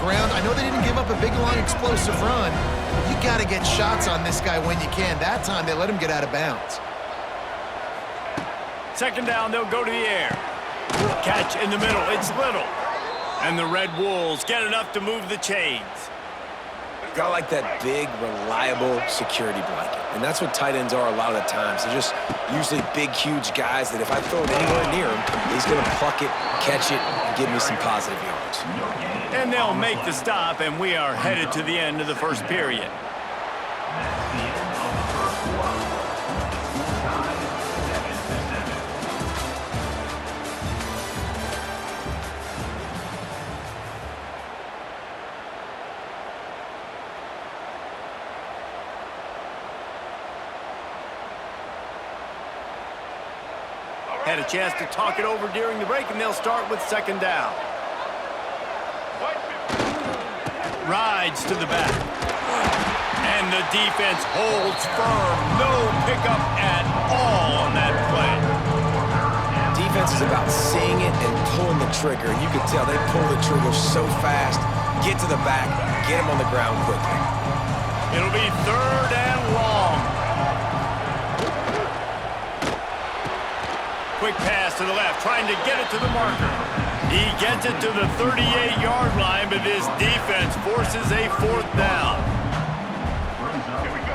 ground. I know they didn't give up a big, long, explosive run, but you got to get shots on this guy when you can. That time, they let him get out of bounds. Second down, they'll go to the air. Catch in the middle, it's Little. And the Red Wolves get enough to move the chains. Got like that big, reliable security blanket. And that's what tight ends are a lot of the times. They're just usually big, huge guys that if I throw it anywhere near him, he's going to pluck it, catch it, and give me some positive yards. And they'll make the stop, and we are headed to the end of the first period. Had a chance to talk it over during the break, and they'll start with second down. Rides to the back. And the defense holds firm. No pickup at all on that play. Defense is about seeing it and pulling the trigger. And you can tell they pull the trigger so fast, get to the back, get him on the ground quickly. It'll be third and long. Quick pass to the left, trying to get it to the marker. He gets it to the 38-yard line, but this defense forces a fourth down.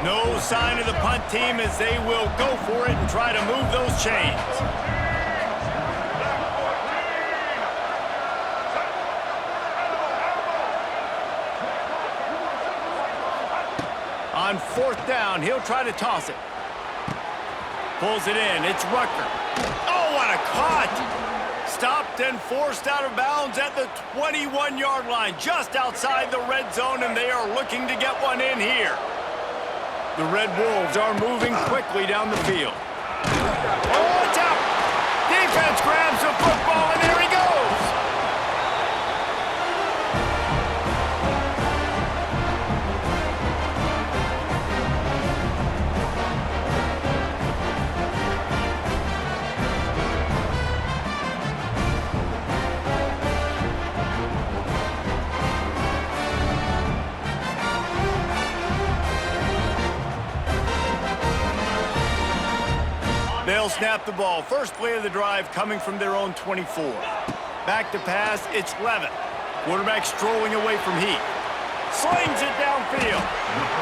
No sign of the punt team as they will go for it and try to move those chains. On fourth down, he'll try to toss it. Pulls it in, it's Rucker. Oh, what a cut! Stopped and forced out of bounds at the 21-yard line, just outside the red zone, and they are looking to get one in here. The Red Wolves are moving quickly down the field. Oh, it's out! Defense grabs the football, and there he goes! They'll snap the ball. First play of the drive coming from their own 24. Back to pass, it's Levitt. Quarterback strolling away from Heath. Slings it downfield.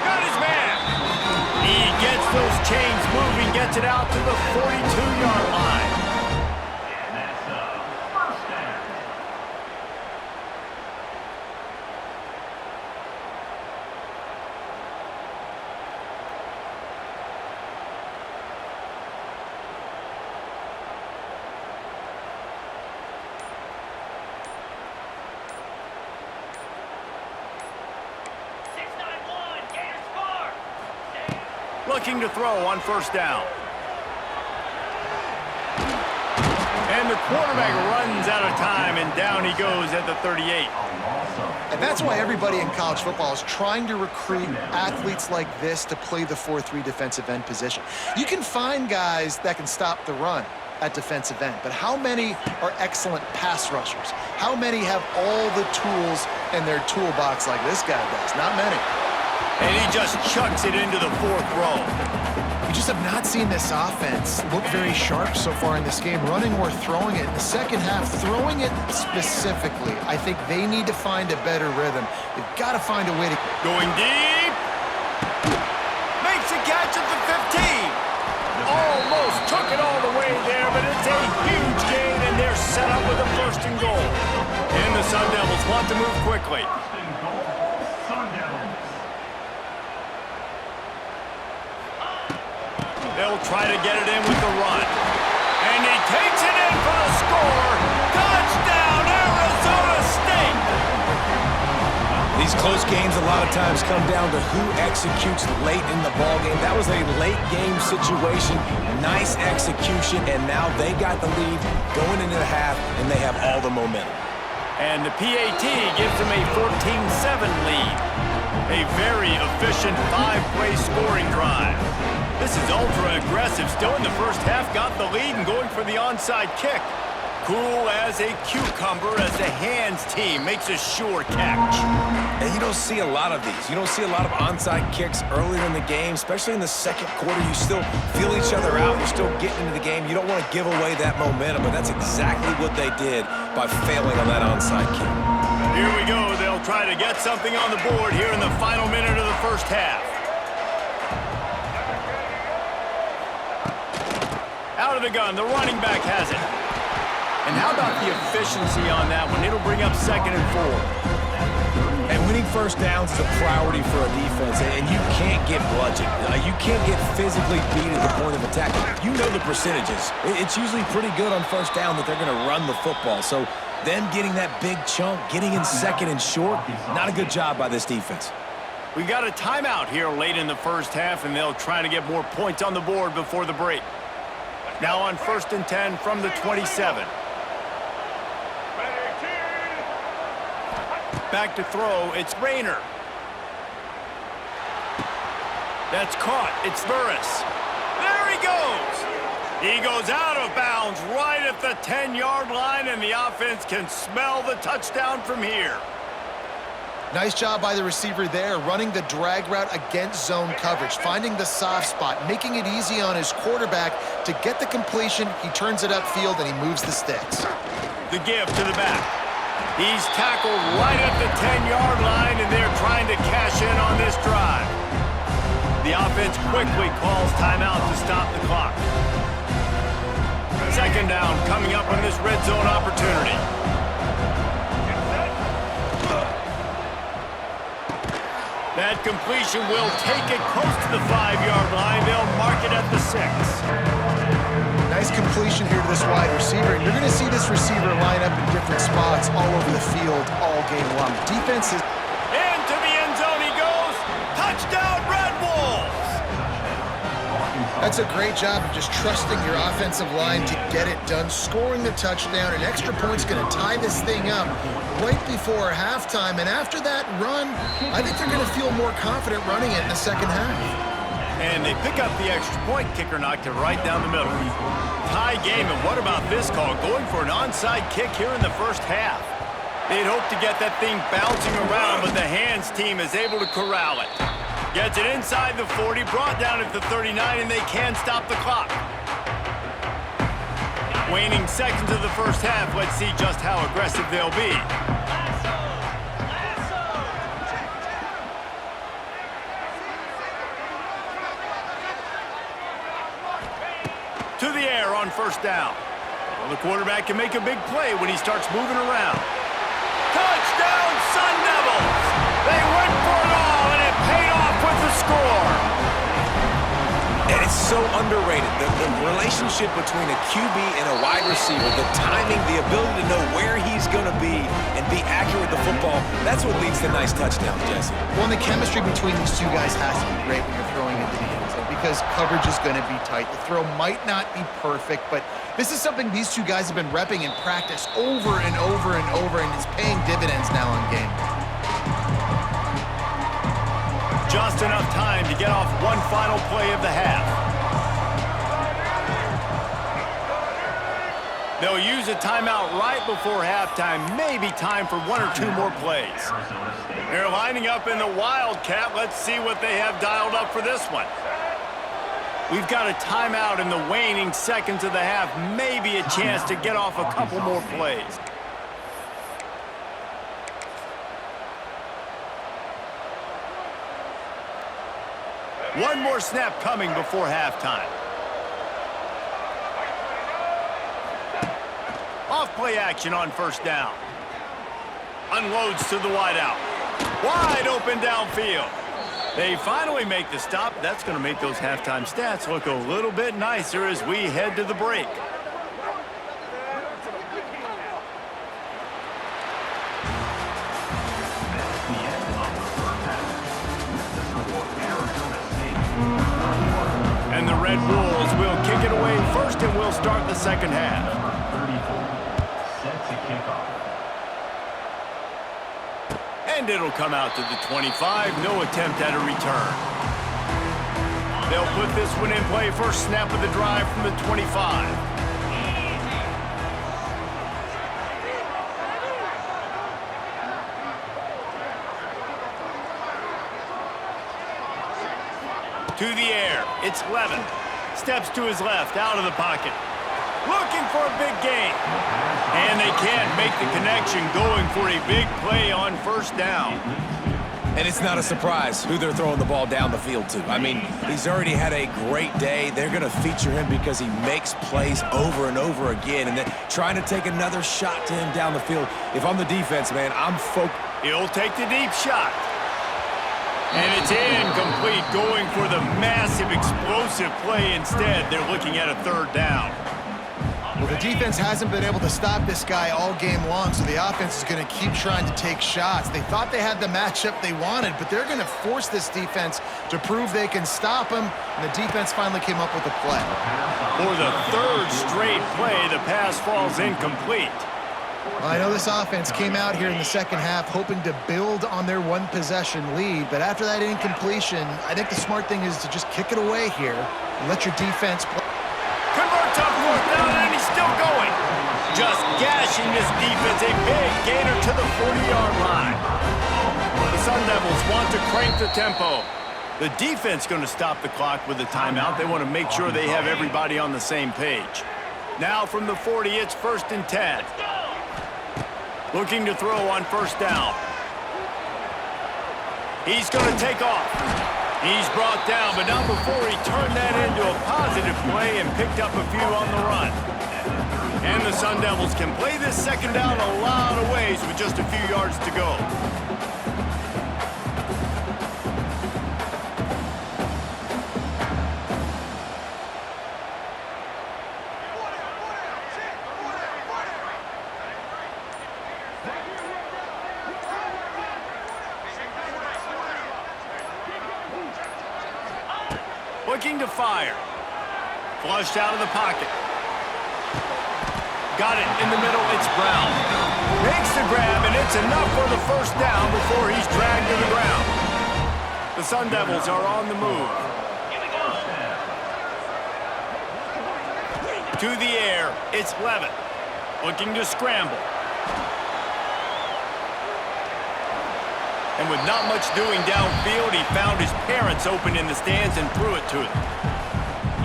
Got his man. He gets those chains moving, gets it out to the 42-yard line. Looking to throw on first down. And the quarterback runs out of time, and down he goes at the 38. And that's why everybody in college football is trying to recruit athletes like this to play the 4-3 defensive end position. You can find guys that can stop the run at defensive end, but how many are excellent pass rushers? How many have all the tools in their toolbox like this guy does? Not many. And he just chucks it into the fourth row. We just have not seen this offense look very sharp so far in this game, running or throwing it. In the second half, throwing it specifically, I think they need to find a better rhythm. They've got to find a way to... Going deep. Makes a catch at the 15. Almost took it all the way there, but it's a huge gain, and they're set up with a first and goal. And the Sun Devils want to move quickly. They'll try to get it in with the run. And he takes it in for the score. Touchdown, Arizona State! These close games a lot of times come down to who executes late in the ballgame. That was a late game situation. Nice execution, and now they got the lead going into the half, and they have all the momentum. And the PAT gives them a 14-7 lead. A very efficient 5-play scoring drive. This is ultra-aggressive. Still in the first half, got the lead and going for the onside kick. Cool as a cucumber as the hands team makes a sure catch. And you don't see a lot of these. You don't see a lot of onside kicks earlier in the game, especially in the second quarter. You still feel each other out. You're still getting into the game. You don't want to give away that momentum, but that's exactly what they did by failing on that onside kick. Here we go. They'll try to get something on the board here in the final minute of the first half. Out of the gun, the running back has it. And how about the efficiency on that one? It'll bring up 2nd and 4. And winning first downs is a priority for a defense, and you can't get bludgeoned. You can't get physically beat at the point of attack. You know the percentages. It's usually pretty good on first down that they're going to run the football. So them getting that big chunk, getting in 2nd and short, not a good job by this defense. We've got a timeout here late in the first half, and they'll try to get more points on the board before the break. Now on 1st and 10 from the 27. Back to throw, it's Rayner. That's caught, it's Burris. There he goes! He goes out of bounds right at the 10-yard line, and the offense can smell the touchdown from here. Nice job by the receiver there, running the drag route against zone coverage, finding the soft spot, making it easy on his quarterback to get the completion. He turns it upfield, and he moves the sticks. The give to the back. He's tackled right at the 10-yard line, and they're trying to cash in on this drive. The offense quickly calls timeout to stop the clock. 2nd down coming up on this red zone opportunity. That completion will take it close to the 5-yard line. They'll mark it at the 6. Nice completion here to this wide receiver. And you're going to see this receiver line up in different spots all over the field all game long. Defense is... Into the end zone he goes. Touchdown, Red Wolves! That's a great job of just trusting your offensive line to get it done, scoring the touchdown. An extra point's going to tie this thing up right before halftime. And after that run, I think they're going to feel more confident running it in the second half. And they pick up the extra point. Kicker knocked it right down the middle. Tie game, and what about this call? Going for an onside kick here in the first half. They'd hope to get that thing bouncing around, but the hands team is able to corral it. Gets it inside the 40, brought down at the 39, and they can stop the clock. Waning seconds of the first half. Let's see just how aggressive they'll be. To the air on 1st down. Well, the quarterback can make a big play when he starts moving around. Touchdown, Sun Devils! They went for it all, and it paid off with the score. And it's so underrated. The relationship between a QB and a wide receiver, the timing, the ability to know where he's going to be and be accurate with the football, that's what leads to nice touchdowns, Jesse. Well, and the chemistry between these two guys has to be great when you're throwing into the end zone because coverage is going to be tight. The throw might not be perfect, but this is something these two guys have been repping in practice over and over and over, and it's paying dividends now in game. Just enough time to get off one final play of the half. They'll use a timeout right before halftime. Maybe time for 1 or 2 more plays. They're lining up in the Wildcat. Let's see what they have dialed up for this one. We've got a timeout in the waning seconds of the half. Maybe a chance to get off a couple more plays. One more snap coming before halftime. Off-play action on 1st down. Unloads to the wideout. Wide open downfield. They finally make the stop. That's going to make those halftime stats look a little bit nicer as we head to the break. And the Red Wolves will kick it away first, and we'll start the second half. And it'll come out to the 25. No attempt at a return. They'll put this one in play. First snap of the drive from the 25. To the air. It's Levin. Steps to his left, out of the pocket. Looking for a big gain. And they can't make the connection, going for a big play on first down. And it's not a surprise who they're throwing the ball down the field to. I mean, he's already had a great day. They're going to feature him because he makes plays over and over again. And then trying to take another shot to him down the field. If I'm the defense, man, I'm focused. He'll take the deep shot. And it's incomplete, going for the massive explosive play instead. They're looking at a third down. Well, the defense hasn't been able to stop this guy all game long, so the offense is going to keep trying to take shots. They thought they had the matchup they wanted, but they're going to force this defense to prove they can stop him, and the defense finally came up with a play. For the third straight play, the pass falls incomplete. Well, I know this offense came out here in the second half hoping to build on their one-possession lead, but after that incompletion, I think the smart thing is to just kick it away here and let your defense play. Converts on fourth down, and he's still going. Just gashing this defense, a big gainer to the 40-yard line. The Sun Devils want to crank the tempo. The defense going to stop the clock with a timeout. They want to make sure they have everybody on the same page. Now from the 40, it's 1st and 10. Looking to throw on first down. He's going to take off. He's brought down, but not before he turned that into a positive play and picked up a few on the run. And the Sun Devils can play this second down a lot of ways with just a few yards to go. Looking to fire. Flushed out of the pocket. Got it in the middle. It's Brown. Makes the grab, and it's enough for the first down before he's dragged to the ground. The Sun Devils are on the move. To the air. It's Levin. Looking to scramble. And with not much doing downfield, he found his parents open in the stands and threw it to them.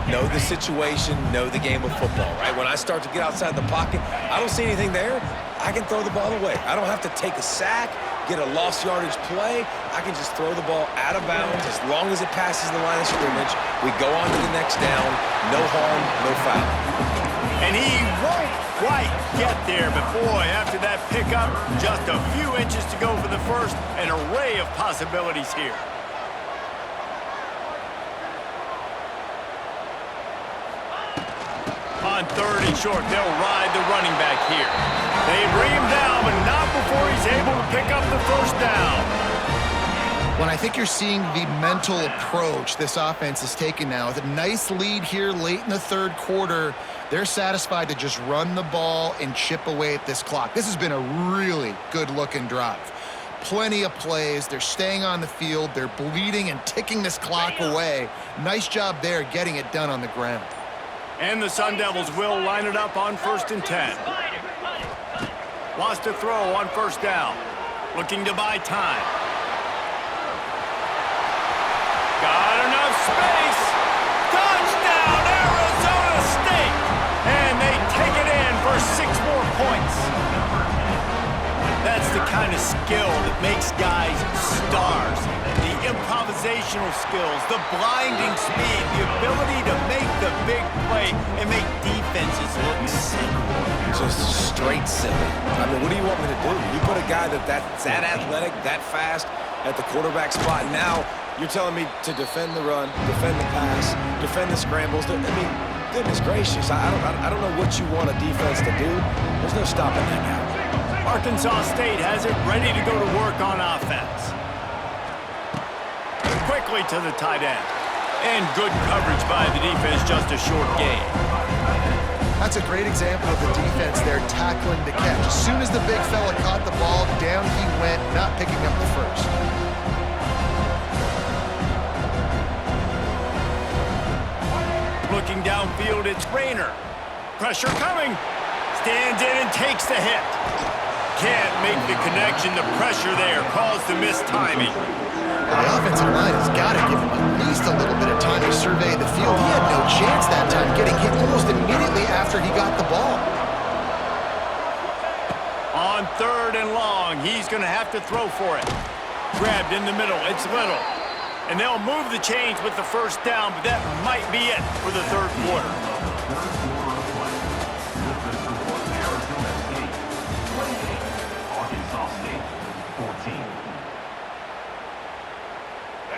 Know the situation, know the game of football, right? When I start to get outside the pocket, I don't see anything there, I can throw the ball away. I don't have to take a sack, get a lost yardage play. I can just throw the ball out of bounds. As long as it passes the line of scrimmage, we go on to the next down. No harm, no foul. And he won't quite get there, but boy, after that pickup, just a few inches to go for the first, an array of possibilities here. On 3rd and short, they'll ride the running back here. They bring him down, but not before he's able to pick up the first down. When I think you're seeing the mental approach this offense is taking now, with a nice lead here late in the third quarter, they're satisfied to just run the ball and chip away at this clock. This has been a really good-looking drive. Plenty of plays. They're staying on the field. They're bleeding and ticking this clock away. Nice job there getting it done on the ground. And the Sun Devils will line it up on 1st and 10. Wants to throw on first down. Looking to buy time. Got enough space. Touchdown, Arizona State. And they take it in for 6 more points. That's the kind of skill that makes guys stars. The improvisational skills, the blinding speed, the ability to make the big play and make defenses look silly. Just straight silly. I mean, what do you want me to do? You put a guy that's that athletic, that fast at the quarterback spot. Now you're telling me to defend the run, defend the pass, defend the scrambles. I mean, goodness gracious. I don't know what you want a defense to do. There's no stopping that now. Arkansas State has it ready to go to work on offense. Quickly to the tight end. And good coverage by the defense, just a short gain. That's a great example of the defense there tackling the catch. As soon as the big fella caught the ball, down he went, not picking up the first. Looking downfield, it's Rayner. Pressure coming. Stands in and takes the hit. Can't make the connection. The pressure there caused the missed timing. Well, the offensive line has got to give him at least a little bit of time to survey the field. He had no chance that time, getting hit almost immediately after he got the ball. On 3rd and long, he's going to have to throw for it. Grabbed in the middle. It's Little. And they'll move the chains with the first down, but that might be it for the 3rd quarter.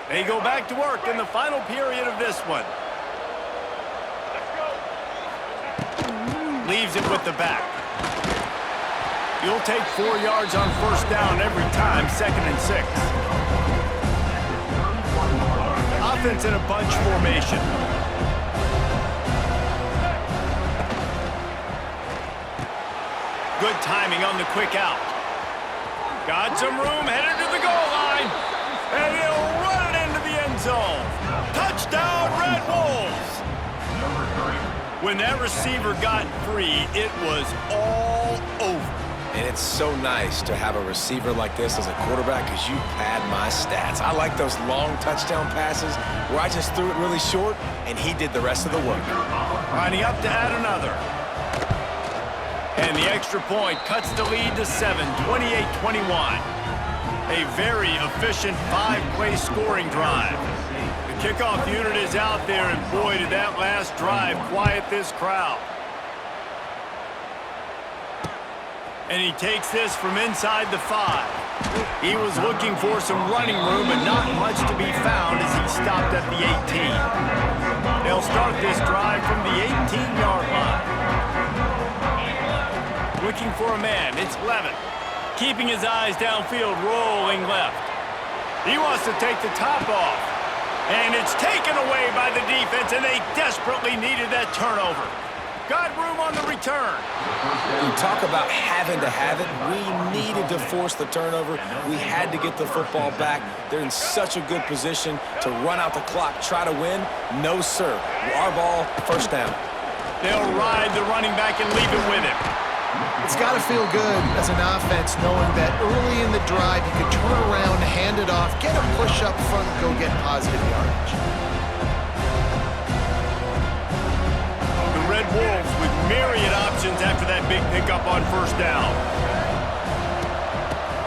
They go back to work in the final period of this one. Leaves it with the back. You'll take 4 yards on first down every time, 2nd and 6. Offense in a bunch formation. Good timing on the quick out. Got some room, headed to the goal line. And he'll run it into the end zone. Touchdown, Red Wolves! When that receiver got free, it was all over. And it's so nice to have a receiver like this as a quarterback because you pad my stats. I like those long touchdown passes where I just threw it really short and he did the rest of the work. Lining up to add another. And the extra point cuts the lead to 7, 28-21. A very efficient 5-play scoring drive. The kickoff unit is out there, and boy, did that last drive quiet this crowd. And he takes this from inside the 5. He was looking for some running room, but not much to be found as he stopped at the 18. They'll start this drive from the 18-yard line. Looking for a man, it's Levitt. Keeping his eyes downfield, rolling left. He wants to take the top off. And it's taken away by the defense, and they desperately needed that turnover. Got room on the return. You talk about having to have it. We needed to force the turnover. We had to get the football back. They're in such a good position to run out the clock, try to win. No, sir. Our ball, first down. They'll ride the running back and leave it with him. It's got to feel good as an offense knowing that early in the drive you could turn around, hand it off, get a push up front, and go get positive yardage. The Red Wolves with myriad options after that big pickup on first down.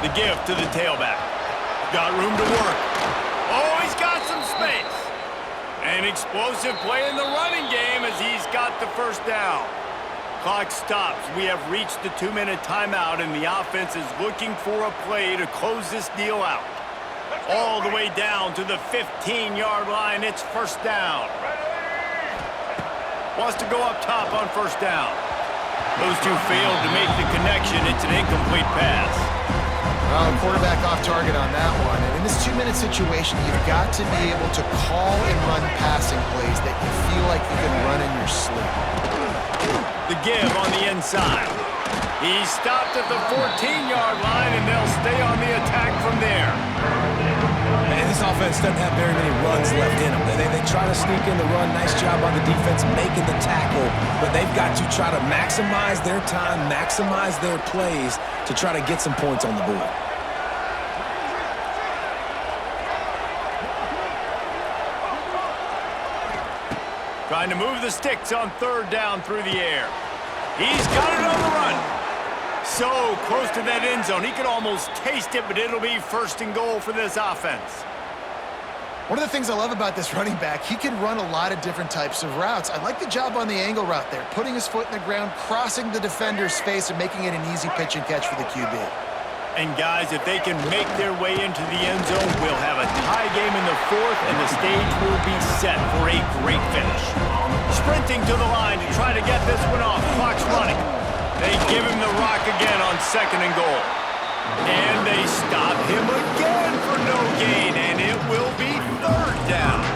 The give to the tailback. Got room to work. Oh, he's got some space. An explosive play in the running game as he's got the first down. Clock stops. We have reached the 2-minute timeout, and the offense is looking for a play to close this deal out. All the way down to the 15-yard line. It's first down. Wants to go up top on first down. Those two failed to make the connection. It's an incomplete pass. Well, quarterback off target on that one. And in this 2-minute situation, you've got to be able to call and run passing plays that you feel like you can run in your sleep. The give on the inside. He stopped at the 14-yard line, and they'll stay on the attack from there. And this offense doesn't have very many runs left in them. They try to sneak in the run. Nice job on the defense making the tackle, but they've got to try to maximize their time, maximize their plays to try to get some points on the board. Trying to move the sticks on third down through the air. He's got it on the run. So close to that end zone. He could almost taste it, but it'll be first and goal for this offense. One of the things I love about this running back, he can run a lot of different types of routes. I like the job on the angle route there, putting his foot in the ground, crossing the defender's face, and making it an easy pitch and catch for the QB. And guys, if they can make their way into the end zone, we'll have a tie game in the 4th, and the stage will be set for a great finish. Sprinting to the line to try to get this one off. Clock's running. They give him the rock again on 2nd and goal. And they stop him again for no gain, and it will be 3rd down.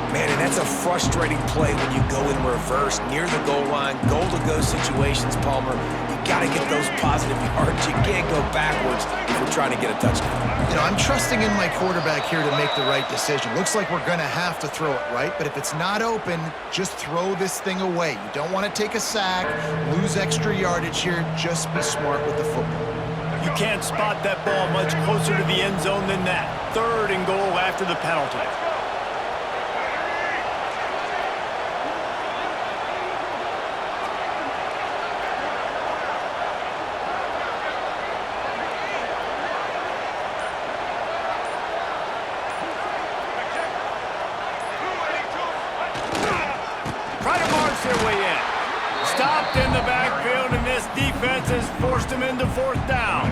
Man, and that's a frustrating play when you go in reverse near the goal line, goal-to-go situations, Palmer. You got to get those positive yards. You can't go backwards if you're trying to get a touchdown. You know, I'm trusting in my quarterback here to make the right decision. Looks like we're going to have to throw it, right? But if it's not open, just throw this thing away. You don't want to take a sack, lose extra yardage here. Just be smart with the football. You can't spot that ball much closer to the end zone than that. 3rd and goal after the penalty. Try to march their way in. Stopped in the backfield, and this defense has forced him into 4th down.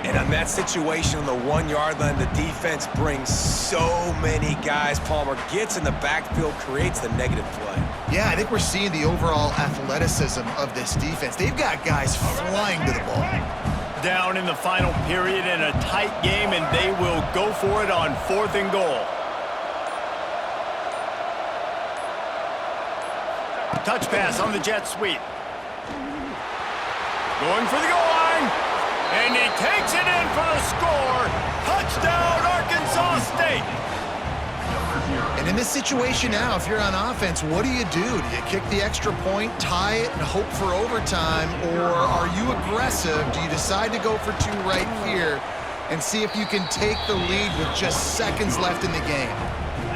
And on that situation on the 1-yard line, the defense brings so many guys. Palmer gets in the backfield, creates the negative play. Yeah, I think we're seeing the overall athleticism of this defense. They've got guys flying to the ball. Down in the final period in a tight game, and they will go for it on 4th and goal. Touch pass on the jet sweep. Going for the goal line. And he takes it in for the score. Touchdown, Arkansas State. And in this situation now, if you're on offense, what do? Do you kick the extra point, tie it, and hope for overtime? Or are you aggressive? Do you decide to go for 2 right here and see if you can take the lead with just seconds left in the game?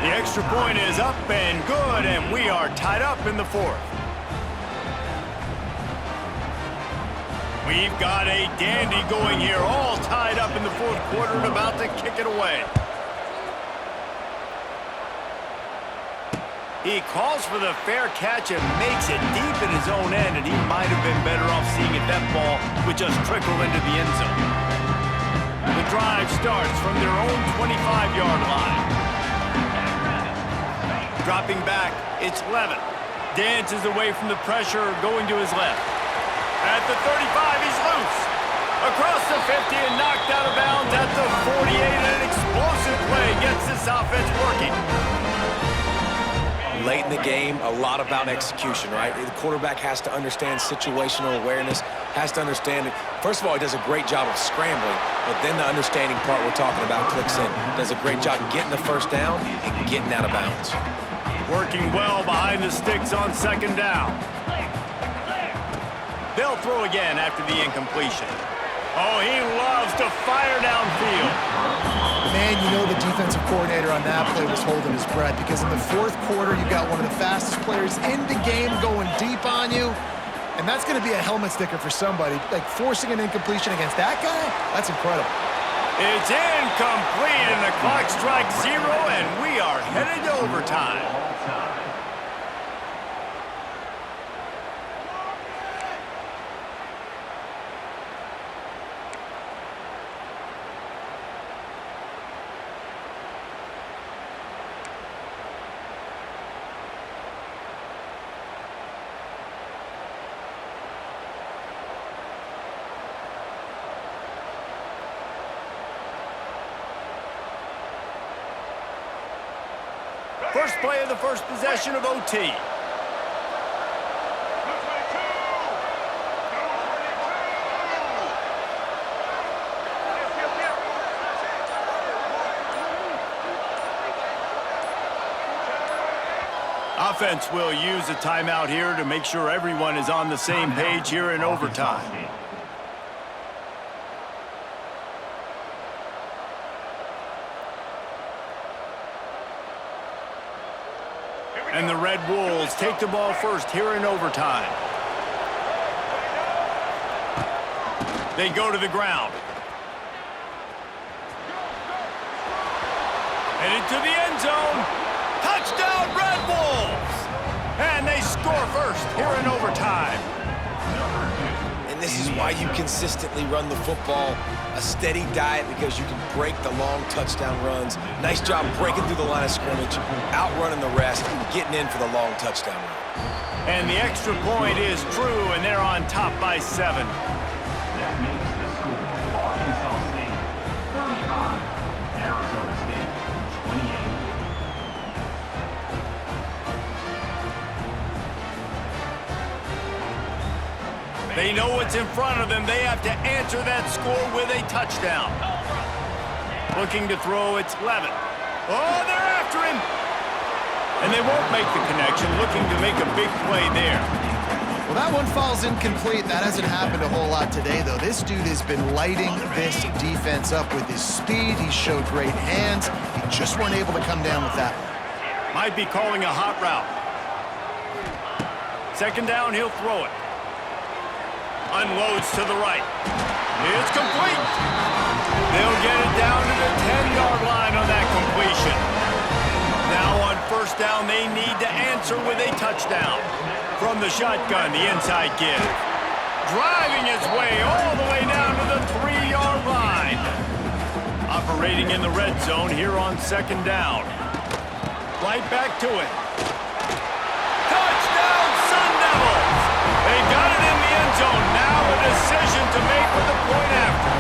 The extra point is up and good, and we are tied up in the 4th. We've got a dandy going here, all tied up in the 4th quarter and about to kick it away. He calls for the fair catch and makes it deep in his own end, and he might have been better off seeing if that ball would just trickle into the end zone. The drive starts from their own 25-yard line. Dropping back, it's Levin. Dances away from the pressure, going to his left. At the 35, he's loose. Across the 50 and knocked out of bounds at the 48. An explosive play gets this offense working. Late in the game, a lot about execution, right? The quarterback has to understand situational awareness, has to understand it. First of all, he does a great job of scrambling, but then the understanding part we're talking about clicks in. Does a great job getting the 1st down and getting out of bounds. Working well behind the sticks on 2nd down. They'll throw again after the incompletion. Oh, he loves to fire downfield. Man, you know the defensive coordinator on that play was holding his breath, because in the 4th quarter, you've got one of the fastest players in the game going deep on you, and that's going to be a helmet sticker for somebody. Like, forcing an incompletion against that guy, that's incredible. It's incomplete, and the clock strikes 0, and we are headed to overtime. First play of the first possession of OT. Offense will use a timeout here to make sure everyone is on the same page here in overtime. And the Red Wolves take the ball first here in overtime. They go to the ground. And into the end zone. Touchdown, Red Wolves! And they score first here in overtime. And this is why you consistently run the football, a steady diet, because you can break the long touchdown runs. Nice job breaking through the line of scrimmage, outrunning the rest, getting in for the long touchdown run. And the extra point is true, and they're on top by 7. That makes the score Arkansas State 35, Arizona State 28. They know what's in front of them. They have to answer that score with a touchdown. Looking to throw, it's Levin. Oh, they're after him. And they won't make the connection, looking to make a big play there. Well, that one falls incomplete. That hasn't happened a whole lot today, though. This dude has been lighting this defense up with his speed. He showed great hands. He just weren't able to come down with that one. Might be calling a hot route. Second down, he'll throw it. Unloads to the right. It's complete. They'll get it down to the 10-yard line on that completion. Now on first down, they need to answer with a touchdown. From the shotgun, the inside give. Driving his way all the way down to the 3-yard line. Operating in the red zone here on second down. Right back to it. Touchdown, Sun Devils! They got it in the end zone. Now a decision to make with the point after.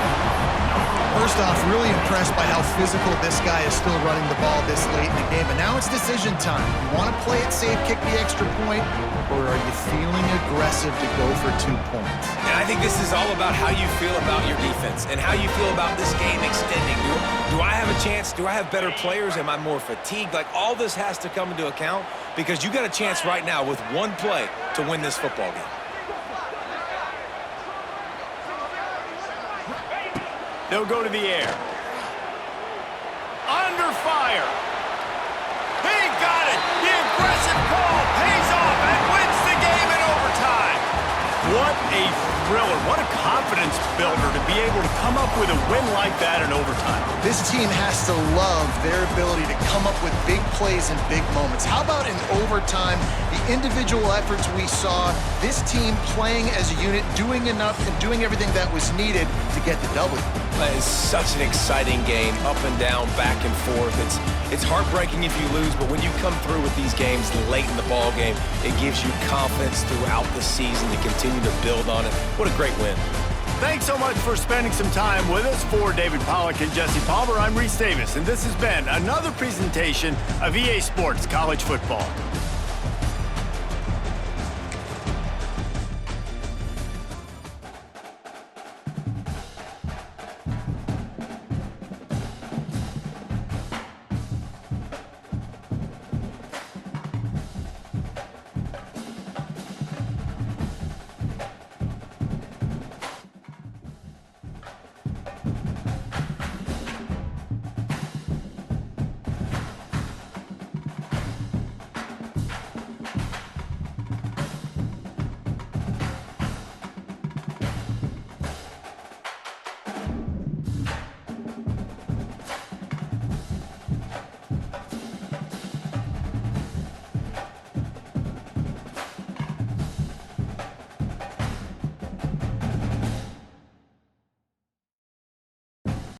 First off, really impressed by how physical this guy is still running the ball this late in the game. And now it's decision time. You want to play it safe, kick the extra point, or are you feeling aggressive to go for 2 points? And I think this is all about how you feel about your defense and how you feel about this game extending. Do I have a chance? Do I have better players? Am I more fatigued? Like, all this has to come into account because you got a chance right now with one play to win this football game. They'll go to the air. Under fire. He got it. The aggressive call pays off and wins the game in overtime. What a thriller. What a confidence builder to be able to come up with a win like that in overtime. This team has to love their ability to come up with big plays and big moments. How about in overtime, the individual efforts we saw, this team playing as a unit, doing enough and doing everything that was needed to get the W. It's such an exciting game, up and down, back and forth. It's heartbreaking if you lose, but when you come through with these games late in the ball game, it gives you confidence throughout the season to continue to build on it. What a great win. Thanks so much for spending some time with us. For David Pollack and Jesse Palmer, I'm Reese Davis, and this has been another presentation of EA Sports College Football.